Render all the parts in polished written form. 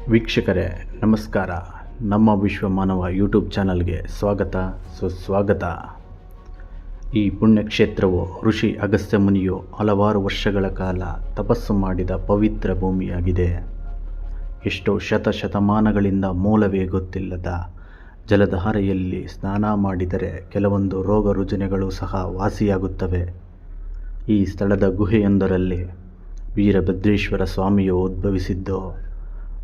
ವೀಕ್ಷಕರೇ ನಮಸ್ಕಾರ. ನಮ್ಮ ವಿಶ್ವ ಮಾನವ ಯೂಟ್ಯೂಬ್ ಚಾನಲ್ಗೆ ಸ್ವಾಗತ ಸುಸ್ವಾಗತ. ಈ ಪುಣ್ಯಕ್ಷೇತ್ರವು ಋಷಿ ಅಗಸ್ತ್ಯ ಮುನಿಯು ಹಲವಾರು ವರ್ಷಗಳ ಕಾಲ ತಪಸ್ಸು ಮಾಡಿದ ಪವಿತ್ರ ಭೂಮಿಯಾಗಿದೆ. ಎಷ್ಟೋ ಶತಮಾನಗಳಿಂದ ಮೂಲವೇ ಗೊತ್ತಿಲ್ಲದ ಜಲಧಾರೆಯಲ್ಲಿ ಸ್ನಾನ ಮಾಡಿದರೆ ಕೆಲವೊಂದು ರೋಗ ರುಜಿನಗಳು ಸಹ ವಾಸಿಯಾಗುತ್ತವೆ. ಈ ಸ್ಥಳದ ಗುಹೆಯೊಂದರಲ್ಲಿ ವೀರಭದ್ರೇಶ್ವರ ಸ್ವಾಮಿಯು ಉದ್ಭವಿಸಿದ್ದು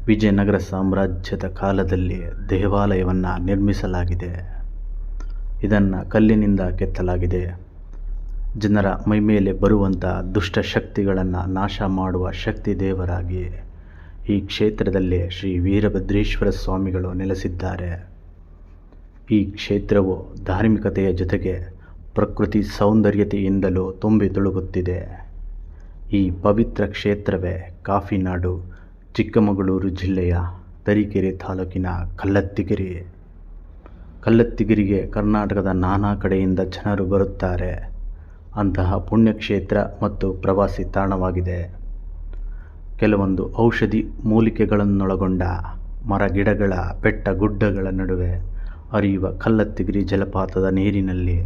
ವಿಜಯನಗರ ಸಾಮ್ರಾಜ್ಯದ ಕಾಲದಲ್ಲಿ ದೇವಾಲಯವನ್ನು ನಿರ್ಮಿಸಲಾಗಿದೆ. ಇದನ್ನು ಕಲ್ಲಿನಿಂದ ಕೆತ್ತಲಾಗಿದೆ. ಜನರ ಮೈಮೇಲೆ ಬರುವಂಥ ದುಷ್ಟ ಶಕ್ತಿಗಳನ್ನು ನಾಶ ಮಾಡುವ ಶಕ್ತಿ ದೇವರಾಗಿ ಈ ಕ್ಷೇತ್ರದಲ್ಲಿ ಶ್ರೀ ವೀರಭದ್ರೇಶ್ವರ ಸ್ವಾಮಿಗಳು ನೆಲೆಸಿದ್ದಾರೆ. ಈ ಕ್ಷೇತ್ರವು ಧಾರ್ಮಿಕತೆಯ ಜೊತೆಗೆ ಪ್ರಕೃತಿ ಸೌಂದರ್ಯತೆಯಿಂದಲೂ ತುಂಬಿ ತುಳುಕುತ್ತಿದೆ. ಈ ಪವಿತ್ರ ಕ್ಷೇತ್ರವೇ ಕಾಫಿನಾಡು, ಚಿಕ್ಕಮಗಳೂರು ಜಿಲ್ಲೆಯ ತರೀಕೆರೆ ತಾಲೂಕಿನ ಕಲ್ಲತ್ತಿಗಿರಿಗೆ ಕರ್ನಾಟಕದ ನಾನಾ ಕಡೆಯಿಂದ ಜನರು ಬರುತ್ತಾರೆ. ಅಂತಹ ಪುಣ್ಯಕ್ಷೇತ್ರ ಮತ್ತು ಪ್ರವಾಸಿ ತಾಣವಾಗಿದೆ. ಕೆಲವೊಂದು ಔಷಧಿ ಮೂಲಿಕೆಗಳನ್ನೊಳಗೊಂಡ ಮರಗಿಡಗಳ ಬೆಟ್ಟ ಗುಡ್ಡಗಳ ನಡುವೆ ಹರಿಯುವ ಕಲ್ಲತ್ತಿಗಿರಿ ಜಲಪಾತದ ನೀರಿನಲ್ಲಿ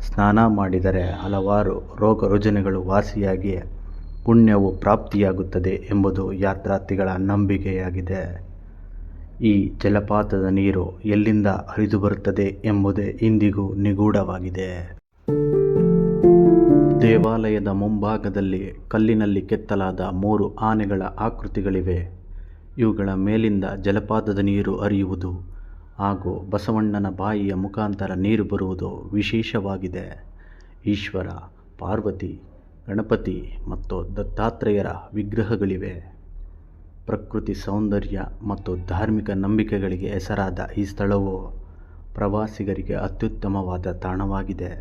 ಸ್ನಾನ ಮಾಡಿದರೆ ಹಲವಾರು ರೋಗ ರುಜಿನಗಳು ವಾಸಿಯಾಗಿ ಪುಣ್ಯವು ಪ್ರಾಪ್ತಿಯಾಗುತ್ತದೆ ಎಂಬುದು ಯಾತ್ರಾರ್ಥಿಗಳ ನಂಬಿಕೆಯಾಗಿದೆ. ಈ ಜಲಪಾತದ ನೀರು ಎಲ್ಲಿಂದ ಹರಿದು ಬರುತ್ತದೆ ಎಂಬುದೇ ಇಂದಿಗೂ ನಿಗೂಢವಾಗಿದೆ. ದೇವಾಲಯದ ಮುಂಭಾಗದಲ್ಲಿ ಕಲ್ಲಿನಲ್ಲಿ ಕೆತ್ತಲಾದ 3 ಆನೆಗಳ ಆಕೃತಿಗಳಿವೆ. ಇವುಗಳ ಮೇಲಿಂದ ಜಲಪಾತದ ನೀರು ಹರಿಯುವುದು ಹಾಗೂ ಬಸವಣ್ಣನ ಬಾಯಿಯ ಮುಖಾಂತರ ನೀರು ಬರುವುದು ವಿಶೇಷವಾಗಿದೆ. ಈಶ್ವರ, ಪಾರ್ವತಿ, ಗಣಪತಿ ಮತ್ತು ದತ್ತಾತ್ರೇಯರ ವಿಗ್ರಹಗಳಿವೆ. ಪ್ರಕೃತಿ ಸೌಂದರ್ಯ ಮತ್ತು ಧಾರ್ಮಿಕ ನಂಬಿಕೆಗಳಿಗೆ ಹೆಸರಾದ ಈ ಸ್ಥಳವು ಪ್ರವಾಸಿಗರಿಗೆ ಅತ್ಯುತ್ತಮವಾದ ತಾಣವಾಗಿದೆ.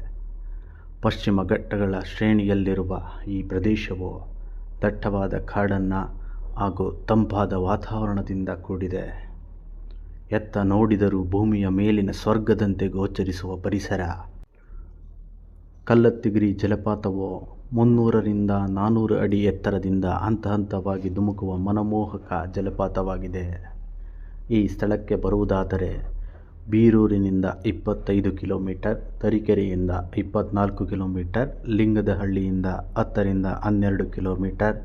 ಪಶ್ಚಿಮ ಘಟ್ಟಗಳ ಶ್ರೇಣಿಯಲ್ಲಿರುವ ಈ ಪ್ರದೇಶವು ದಟ್ಟವಾದ ಕಾಡನ್ನು ಹಾಗೂ ತಂಪಾದ ವಾತಾವರಣದಿಂದ ಕೂಡಿದೆ. ಎತ್ತ ನೋಡಿದರೂ ಭೂಮಿಯ ಮೇಲಿನ ಸ್ವರ್ಗದಂತೆ ಗೋಚರಿಸುವ ಪರಿಸರ. ಕಲ್ಲತ್ತಿಗಿರಿ ಜಲಪಾತವು 300ರಿಂದ 400 ಅಡಿ ಎತ್ತರದಿಂದ ಹಂತ ಹಂತವಾಗಿ ಧುಮುಕುವ ಮನಮೋಹಕ ಜಲಪಾತವಾಗಿದೆ. ಈ ಸ್ಥಳಕ್ಕೆ ಬರುವುದಾದರೆ ಬೀರೂರಿನಿಂದ 25 ಕಿಲೋಮೀಟರ್, ತರೀಕೆರೆಯಿಂದ 24 ಕಿಲೋಮೀಟರ್, ಲಿಂಗದಹಳ್ಳಿಯಿಂದ 10ರಿಂದ 12 ಕಿಲೋಮೀಟರ್,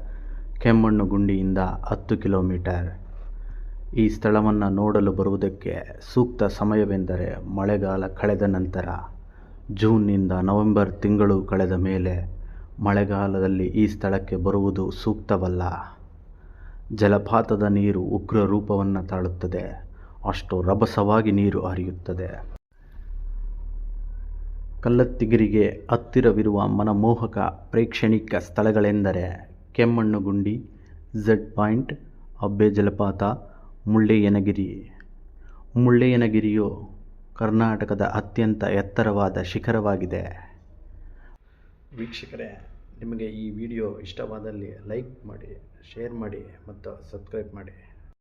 ಕೆಮ್ಮಣ್ಣುಗುಂಡಿಯಿಂದ 10 ಕಿಲೋಮೀಟರ್. ಈ ಸ್ಥಳವನ್ನು ನೋಡಲು ಬರುವುದಕ್ಕೆ ಸೂಕ್ತ ಸಮಯವೆಂದರೆ ಮಳೆಗಾಲ ಕಳೆದ ನಂತರ. ಜೂನ್ನಿಂದ ನವೆಂಬರ್ ತಿಂಗಳು ಕಳೆದ ಮೇಲೆ ಮಳೆಗಾಲದಲ್ಲಿ ಈ ಸ್ಥಳಕ್ಕೆ ಬರುವುದು ಸೂಕ್ತವಲ್ಲ. ಜಲಪಾತದ ನೀರು ಉಗ್ರ ರೂಪವನ್ನು ತಾಳುತ್ತದೆ. ಅಷ್ಟು ರಭಸವಾಗಿ ನೀರು ಹರಿಯುತ್ತದೆ. ಕಲ್ಲತ್ತಿಗಿರಿಗೆ ಹತ್ತಿರವಿರುವ ಮನಮೋಹಕ ಪ್ರೇಕ್ಷಣೀಯ ಸ್ಥಳಗಳೆಂದರೆ ಕೆಮ್ಮಣ್ಣುಗುಂಡಿ, ಝಡ್ ಪಾಯಿಂಟ್, ಅಬ್ಬೆ ಜಲಪಾತ, ಮುಳ್ಳಯ್ಯನಗಿರಿ. ಮುಳ್ಳಯ್ಯನಗಿರಿಯು ಕರ್ನಾಟಕದ ಅತ್ಯಂತ ಎತ್ತರವಾದ ಶಿಖರವಾಗಿದೆ. ವೀಕ್ಷಕರೇ, ನಿಮಗೆ ಈ ವಿಡಿಯೋ ಇಷ್ಟವಾದಲ್ಲಿ ಲೈಕ್ ಮಾಡಿ, ಶೇರ್ ಮಾಡಿ ಮತ್ತು ಸಬ್ಸ್ಕ್ರೈಬ್ ಮಾಡಿ.